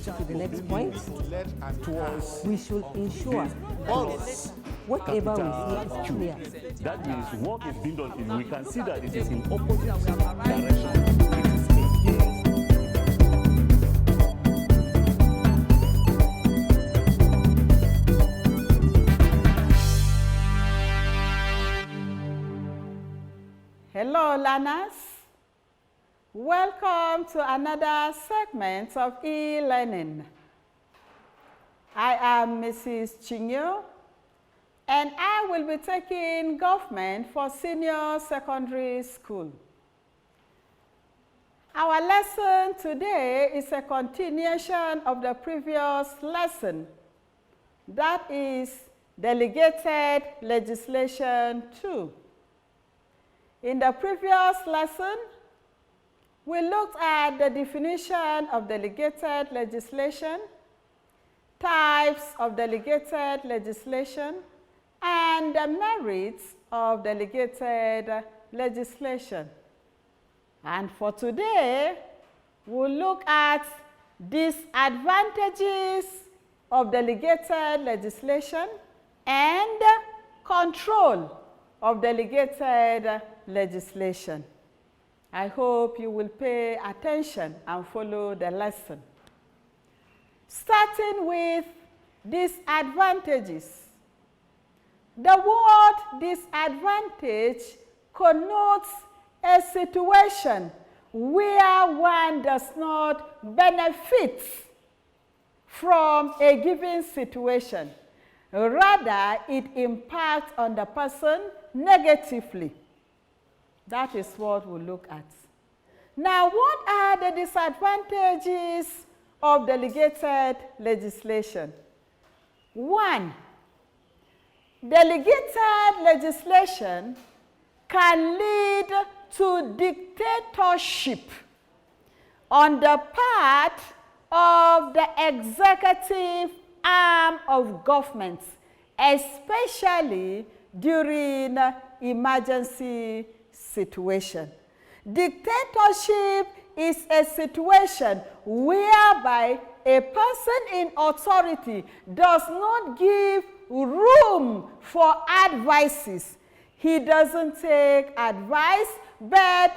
to the next point. We should ensure whatever we say is clear. That means work is being done. We can see that it is in opposite direction. Hello, learners. Welcome to another segment of e-learning. I am Mrs. Chinyo, and I will be taking government for senior secondary school. Our lesson today is a continuation of the previous lesson, that is Delegated Legislation 2. In the previous lesson, we looked at the definition of delegated legislation, types of delegated legislation, and the merits of delegated legislation. And for today, we'll look at disadvantages of delegated legislation and control of delegated legislation. I hope you will pay attention and follow the lesson. Starting with disadvantages. The word disadvantage connotes a situation where one does not benefit from a given situation. Rather, it impacts on the person negatively. That is what we'll look at. Now, what are the disadvantages of delegated legislation? 1, delegated legislation can lead to dictatorship on the part of the executive arm of government, especially during emergency situation. Dictatorship is a situation whereby a person in authority does not give room for advices. He doesn't take advice, but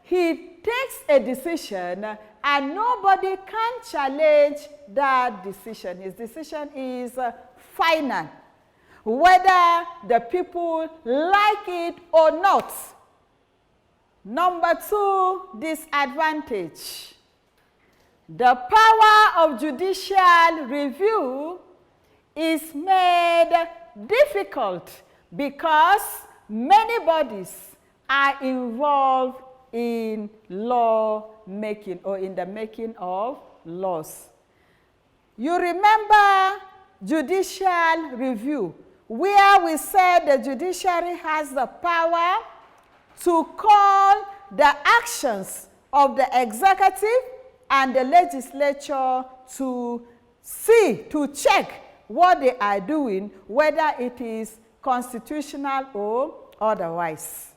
he takes a decision and nobody can challenge that decision. His decision is final, whether the people like it or not. Number 2, disadvantage. The power of judicial review is made difficult because many bodies are involved in law making or in the making of laws. You remember judicial review, where we said the judiciary has the power to call the actions of the executive and the legislature to see, to check what they are doing, whether it is constitutional or otherwise.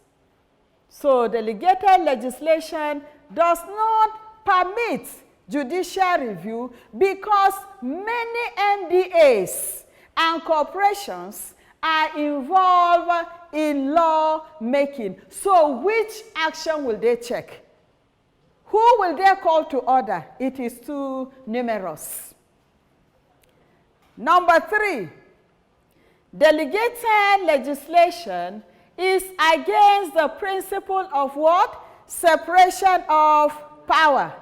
So delegated legislation does not permit judicial review because many MDAs and corporations are involved in law making. So which action will they check? Who will they call to order? It is too numerous. Number 3, delegated legislation is against the principle of what? Separation of power.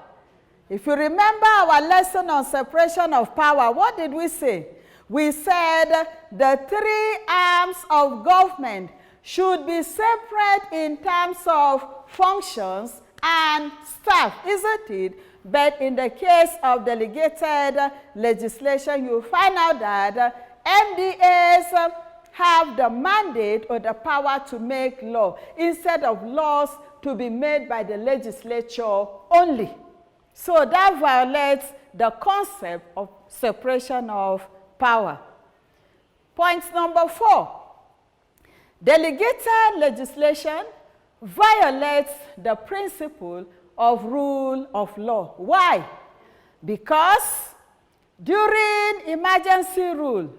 If you remember our lesson on separation of power, what did we say? We said the 3 arms of government should be separate in terms of functions and staff, isn't it? But in the case of delegated legislation, you find out that MDAs have the mandate or the power to make law instead of laws to be made by the legislature only. So that violates the concept of separation of power. Point number 4, delegated legislation violates the principle of rule of law. Why? Because During emergency rule,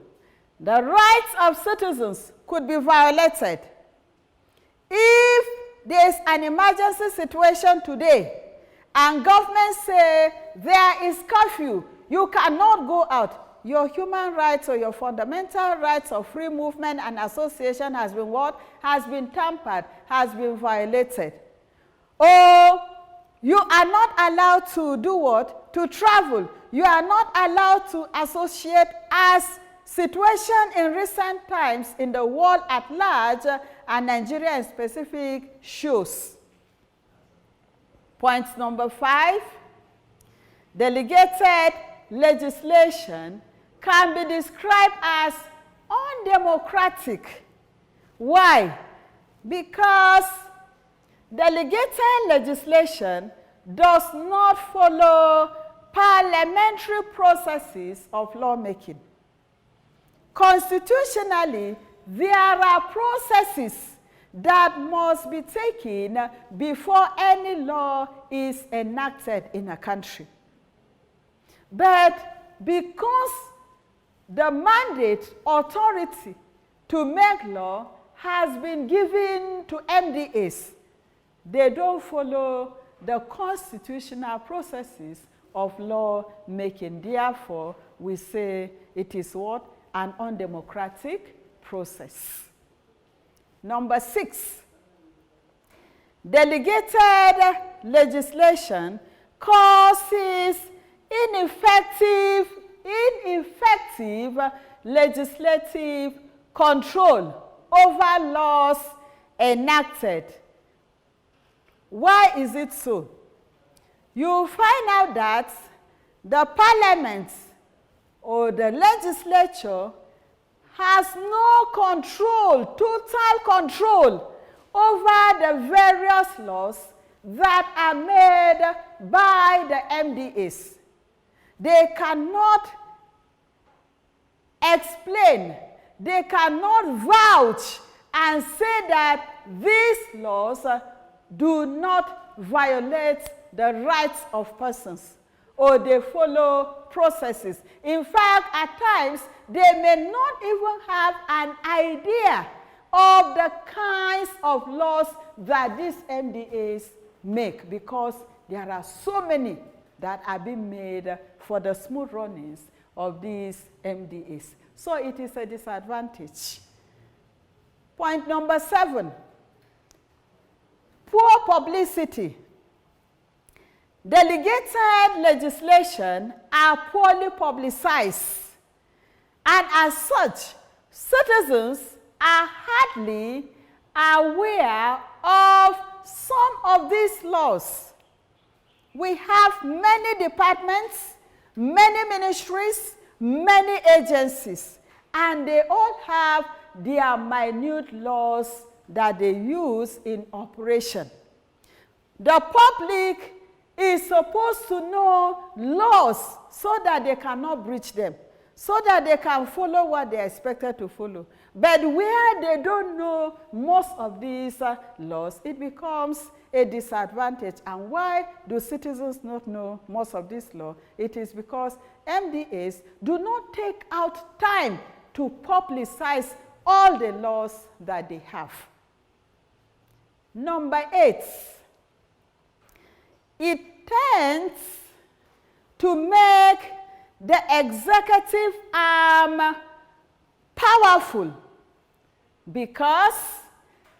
the rights of citizens could be violated. If there is an emergency situation today and government say there is curfew, you cannot go out, your human rights or your fundamental rights of free movement and association has been what? Has been tampered, has been violated. Or you are not allowed to do what? To travel. You are not allowed to associate, as situation in recent times in the world at large and Nigeria in specific shows. Point number 5, delegated legislation can be described as undemocratic. Why? Because delegated legislation does not follow parliamentary processes of lawmaking. Constitutionally, there are processes that must be taken before any law is enacted in a country. But because the mandate authority to make law has been given to MDAs, they don't follow the constitutional processes of law making. Therefore, we say it is what? An undemocratic process. Number 6, delegated legislation causes ineffective legislative control over laws enacted. Why is it so? You find out that the parliament or the legislature has no control, total control over the various laws that are made by the MDAs. They cannot explain, they cannot vouch and say that these laws do not violate the rights of persons, or they follow processes. In fact, at times, they may not even have an idea of the kinds of laws that these MDAs make, because there are so many that are being made for the smooth runnings of these MDAs. So it is a disadvantage. Point number 7, poor publicity. Delegated legislation are poorly publicized, and as such, citizens are hardly aware of some of these laws. We have many departments, many ministries, many agencies, and they all have their minute laws that they use in operation. The public is supposed to know laws so that they cannot breach them, so that they can follow what they are expected to follow. But where they don't know most of these laws, it becomes a disadvantage. And why do citizens not know most of this law? It is because MDAs do not take out time to publicize all the laws that they have. Number 8, it tends to make the executive arm powerful because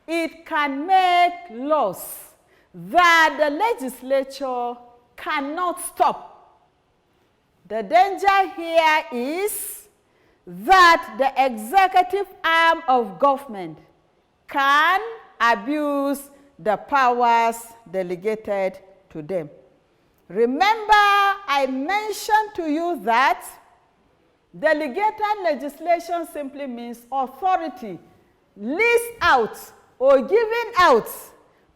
it can make laws that the legislature cannot stop. The danger here is that the executive arm of government can abuse the powers delegated to them. Remember, I mentioned to you that delegated legislation simply means authority leased out or given out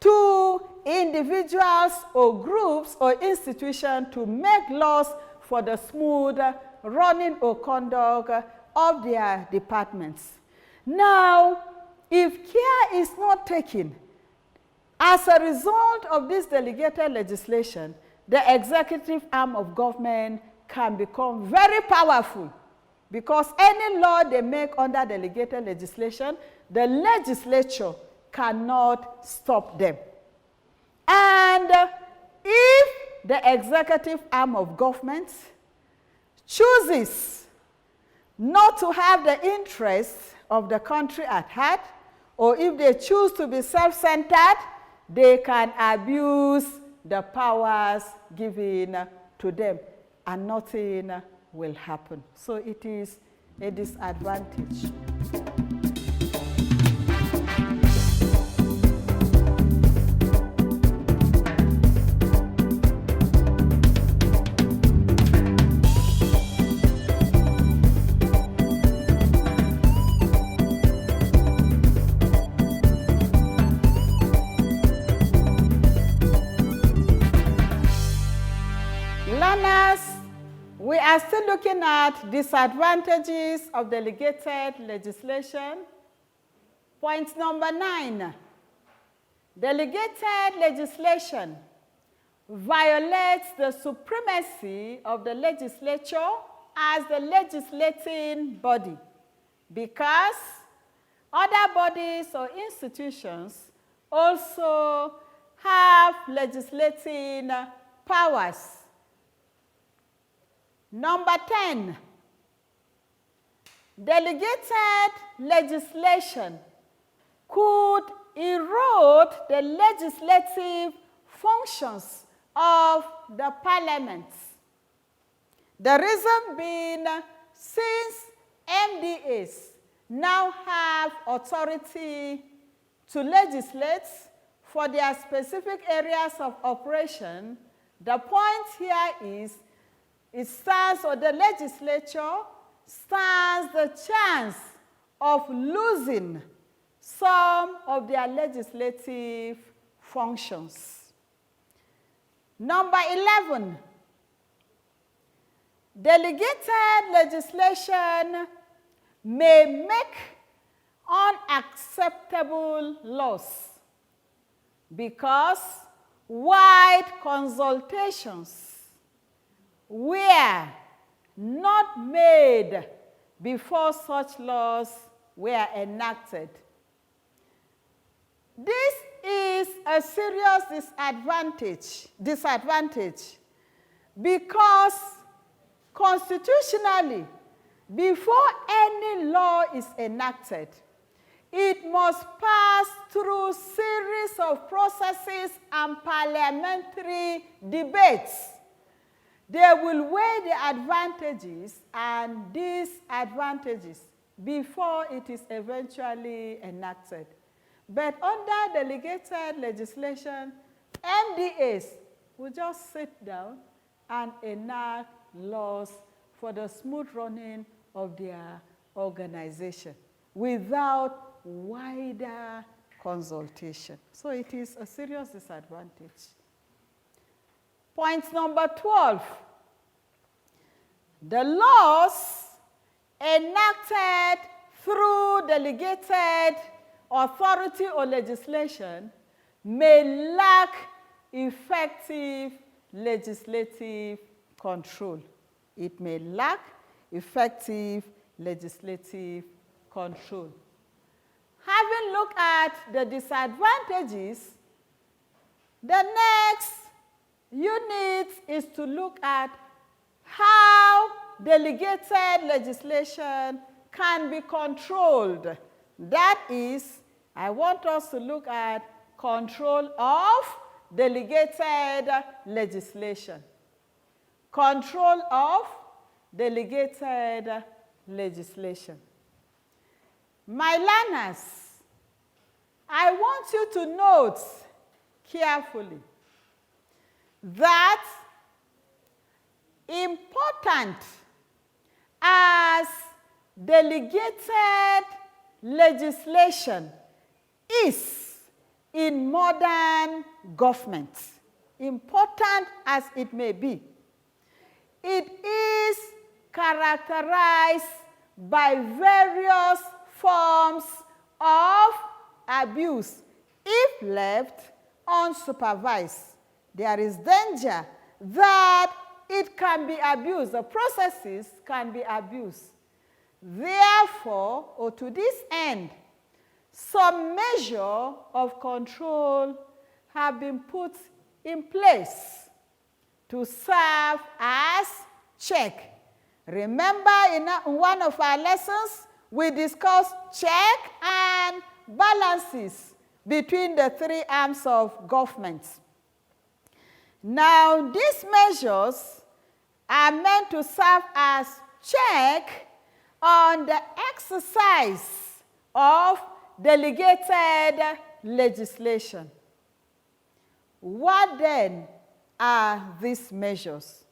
to individuals or groups or institutions to make laws for the smooth running or conduct of their departments. Now, if care is not taken, as a result of this delegated legislation, the executive arm of government can become very powerful, because any law they make under delegated legislation, the legislature cannot stop them. And if the executive arm of government chooses not to have the interests of the country at heart, or if they choose to be self-centered, they can abuse the powers given to them, and nothing will happen. So it is a disadvantage. Learners, we are still looking at disadvantages of delegated legislation. Point number 9, delegated legislation violates the supremacy of the legislature as the legislating body, because other bodies or institutions also have legislating powers. Number 10, delegated legislation could erode the legislative functions of the parliament. The reason being, since MDAs now have authority to legislate for their specific areas of operation, the point here is it stands, or the legislature stands the chance of losing some of their legislative functions. Number 11, delegated legislation may make unacceptable laws, because wide consultations were not made before such laws were enacted. This is a serious disadvantage, because constitutionally, before any law is enacted, it must pass through series of processes and parliamentary debates. They will weigh the advantages and disadvantages before it is eventually enacted. But under delegated legislation, MDAs will just sit down and enact laws for the smooth running of their organization without wider consultation. So it is a serious disadvantage. Point number 12, the laws enacted through delegated authority or legislation may lack effective legislative control. It may lack effective legislative control. Having looked at the disadvantages, the next unit is to look at how delegated legislation can be controlled. That is, I want us to look at control of delegated legislation. Control of delegated legislation. My learners, I want you to note carefully that important as delegated legislation is in modern government, important as it may be, it is characterized by various forms of abuse. If left unsupervised, there is danger that it can be abused. The processes can be abused. Therefore, or to this end, some measure of control have been put in place to serve as check. Remember, in one of our lessons, we discussed check and balances between the three arms of government. Now, these measures are meant to serve as check on the exercise of delegated legislation. What then are these measures?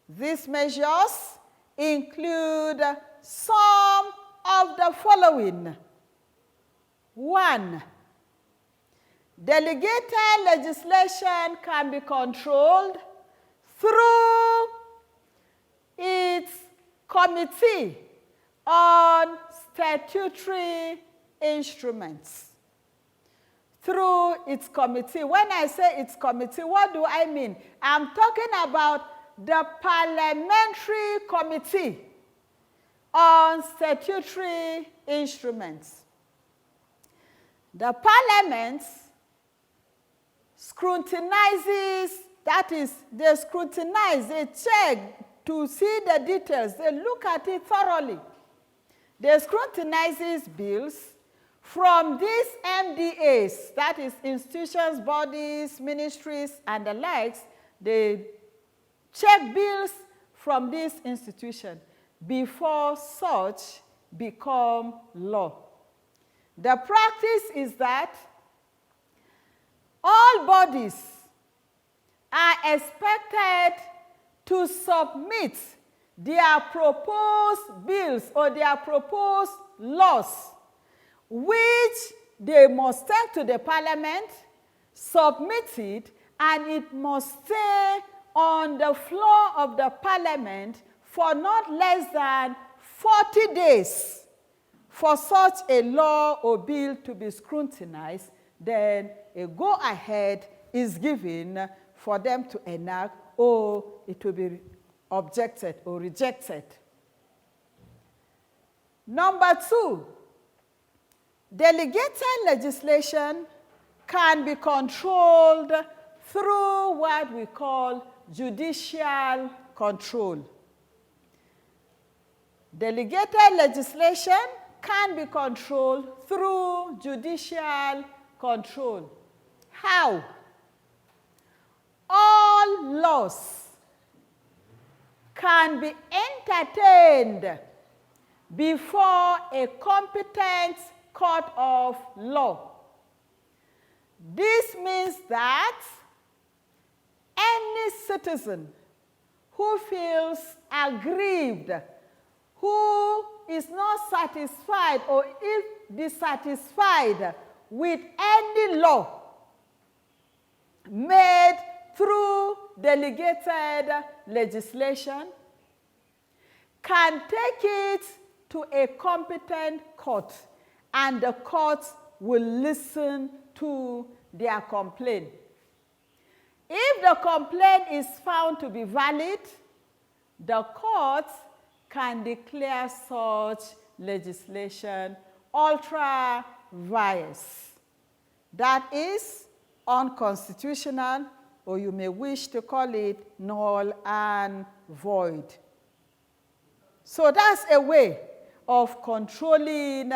These measures include some of the following. 1, delegated legislation can be controlled through its Committee on Statutory Instruments. Through its committee. When I say its committee, what do I mean? I'm talking about the Parliamentary Committee on Statutory Instruments. The Parliament scrutinizes, that is, they scrutinize, they check to see the details, they look at it thoroughly. They scrutinize bills from these MDAs, that is, institutions, bodies, ministries, and the likes. They check bills from this institution before such become law. The practice is that all bodies are expected to submit their proposed bills or their proposed laws, which they must take to the Parliament, submit it, and it must stay on the floor of the Parliament for not less than 40 days for such a law or bill to be scrutinized. Then a go-ahead is given for them to enact, or it will be objected or rejected. Number 2, delegated legislation can be controlled through what we call judicial control. Delegated legislation can be controlled through judicial control. How? All laws can be entertained before a competent court of law. This means that any citizen who feels aggrieved, who is not satisfied or if dissatisfied with any law made through delegated legislation can take it to a competent court, and the court will listen to their complaint. If the complaint is found to be valid, the court can declare such legislation ultra vires. That is unconstitutional, or you may wish to call it null and void. So that's a way of controlling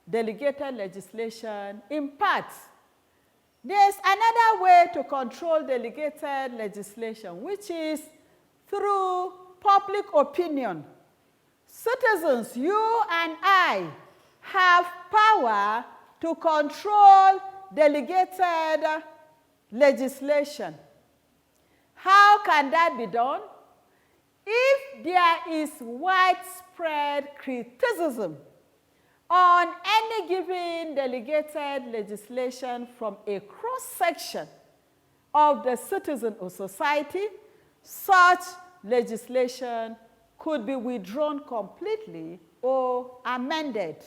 delegated legislation in part. There's another way to control delegated legislation, which is through public opinion. Citizens, you and I, have power to control delegated legislation. How can that be done? If there is widespread criticism on any given delegated legislation from a cross-section of the citizen or society, such legislation could be withdrawn completely or amended.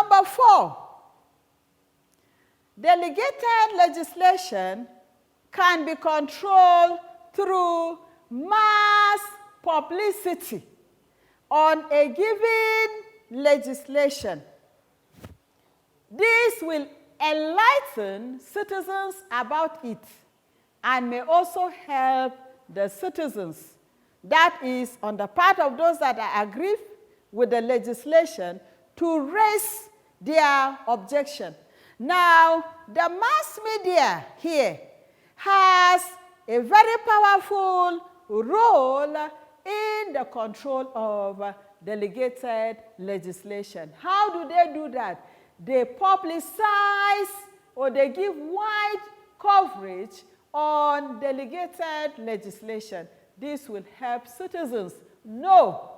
Number 4, delegated legislation can be controlled through mass publicity on a given legislation. This will enlighten citizens about it and may also help the citizens, that is, on the part of those that are aggrieved with the legislation, to raise their objection. Now, the mass media here has a very powerful role in the control of delegated legislation. How do they do that? They publicize or they give wide coverage on delegated legislation. This will help citizens know.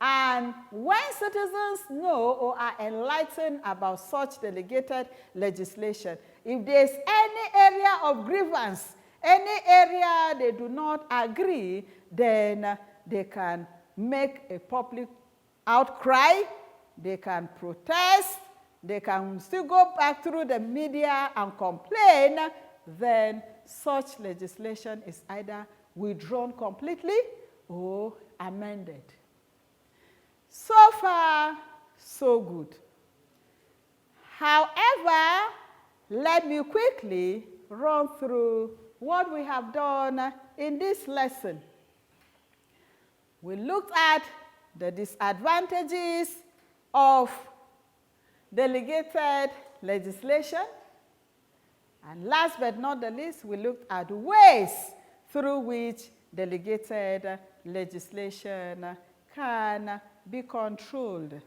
And when citizens know or are enlightened about such delegated legislation, if there's any area of grievance, any area they do not agree, then they can make a public outcry, they can protest, they can still go back through the media and complain. Then such legislation is either withdrawn completely or amended. So far, so good. However, let me quickly run through what we have done in this lesson. We looked at the disadvantages of delegated legislation. And last but not the least, we looked at ways through which delegated legislation can be controlled.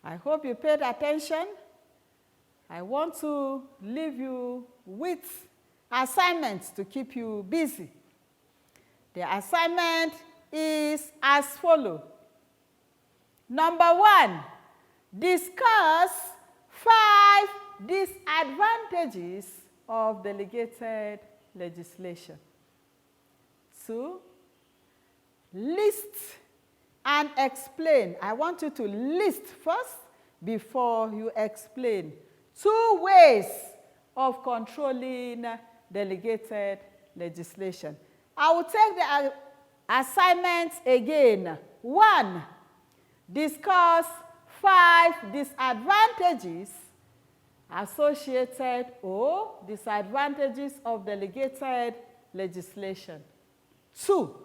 I hope you paid attention. I want to leave you with assignments to keep you busy. The assignment is as follows. Number 1, discuss 5 disadvantages of delegated legislation. 2, list and explain. I want you to list first before you explain 2 ways of controlling delegated legislation. I will take the assignments again. 1, discuss 5 disadvantages associated or disadvantages of delegated legislation. 2,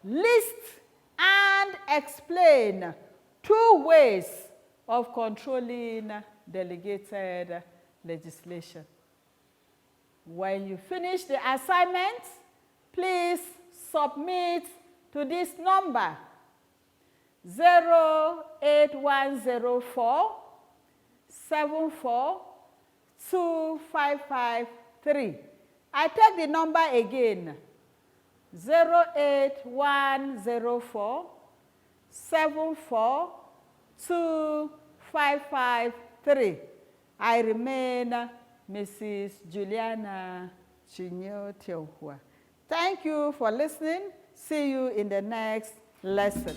list and explain 2 ways of controlling delegated legislation. When you finish the assignment, please submit to this number 08104 74 2553. I take the number again. 08104 74 2553. I remain Mrs. Juliana Chinyo-Teohua. Thank you for listening. See you in the next lesson.